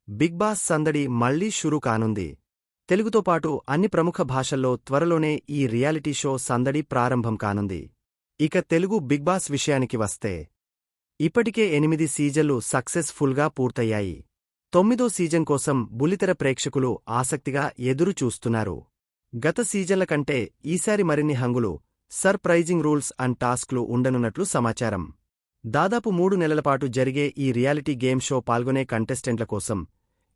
Big boss సందడి మళ్లీ షురూ కానుంది. తెలుగుతో పాటు అన్ని ప్రముఖ భాషల్లో త్వరలోనే ఈ రియాలిటీ షో సందడి ప్రారంభం కానుంది. ఇక తెలుగు బిగ్ బాస్ విషయానికి వస్తే ఇప్పటికే 8 సీజన్లు సక్సెస్ఫుల్గా పూర్తయ్యాయి. 9వ సీజన్ కోసం బుల్లితెర ప్రేక్షకులు ఆసక్తిగా ఎదురు చూస్తున్నారు. గత సీజన్ల కంటే ఈసారి మరిన్ని హంగులు, సర్ప్రైజింగ్ రూల్స్ అండ్ టాస్క్లు ఉండనున్నట్లు సమాచారం. దాదాపు 3 నెలలపాటు జరిగే ఈ రియాలిటీ గేమ్ షో పాల్గొనే కంటెస్టెంట్ల కోసం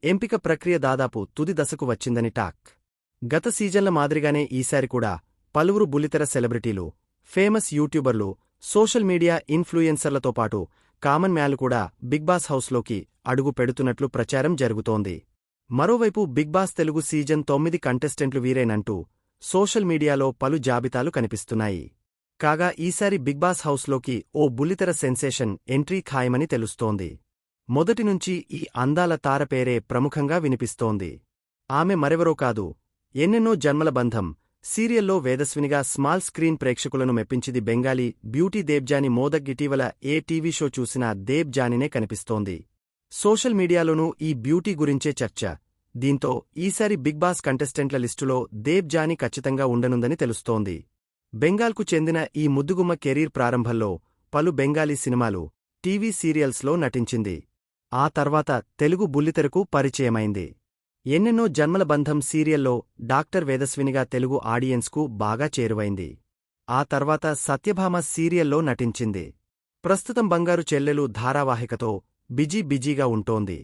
ఎంపిక ప్రక్రియ దాదాపు తుది దశకు వచ్చిందని టాక్. గత సీజన్ల మాదిరిగానే ఈసారి కూడా పలువురు బుల్లితెర సెలబ్రిటీలు, ఫేమస్ యూట్యూబర్లు, సోషల్ మీడియా ఇన్ఫ్లుయెన్సర్లతో పాటు కామన్ మ్యాన్లు కూడా బిగ్ బాస్ హౌస్లోకి అడుగు పెడుతున్నట్లు ప్రచారం జరుగుతోంది. మరోవైపు బిగ్ బాస్ తెలుగు సీజన్ 9 కంటెస్టెంట్లు వీరేనంటూ సోషల్ మీడియాలో పలు జాబితాలు కనిపిస్తున్నాయి. కాగా ఈసారి బిగ్ బాస్ హౌస్లోకి ఓ బుల్లితెర సెన్సేషన్ ఎంట్రీ ఖాయమని తెలుస్తోంది. మొదటినుంచి ఈ అందాల తార పేరే ప్రముఖంగా వినిపిస్తోంది. ఆమె మరెవరో కాదు, ఎన్నెన్నో జన్మల బంధం సీరియల్లో వేదస్వినిగా స్మాల్ స్క్రీన్ ప్రేక్షకులను మెప్పించింది బెంగాలీ బ్యూటీ దేబ్జానీ మోదక్. ఇటీవల ఏ టీవీ షో చూసినా దేబ్జానీనే కనిపిస్తోంది. సోషల్ మీడియాలోనూ ఈ బ్యూటీ గురించే చర్చ. దీంతో ఈసారి బిగ్ బాస్ కంటెస్టెంట్ల లిస్టులో దేబ్జానీ ఖచ్చితంగా ఉండనుందని తెలుస్తోంది. బెంగాల్కు చెందిన ఈ ముద్దుగుమ్మ కెరీర్ ప్రారంభంలో పలు బెంగాలీ సినిమాలు, టీవీ సీరియల్స్లో నటించింది. ఆ తర్వాత తెలుగు బుల్లితెరకు పరిచయమైంది. ఎన్నెన్నో జన్మల బంధం సీరియల్లో డాక్టర్ వేదస్వినిగా తెలుగు ఆడియన్స్కు బాగా చేరువైంది. ఆ తర్వాత సత్యభామ సీరియల్లో నటించింది. ప్రస్తుతం బంగారు చెల్లెలు ధారావాహికతో బిజీగా ఉంటోంది.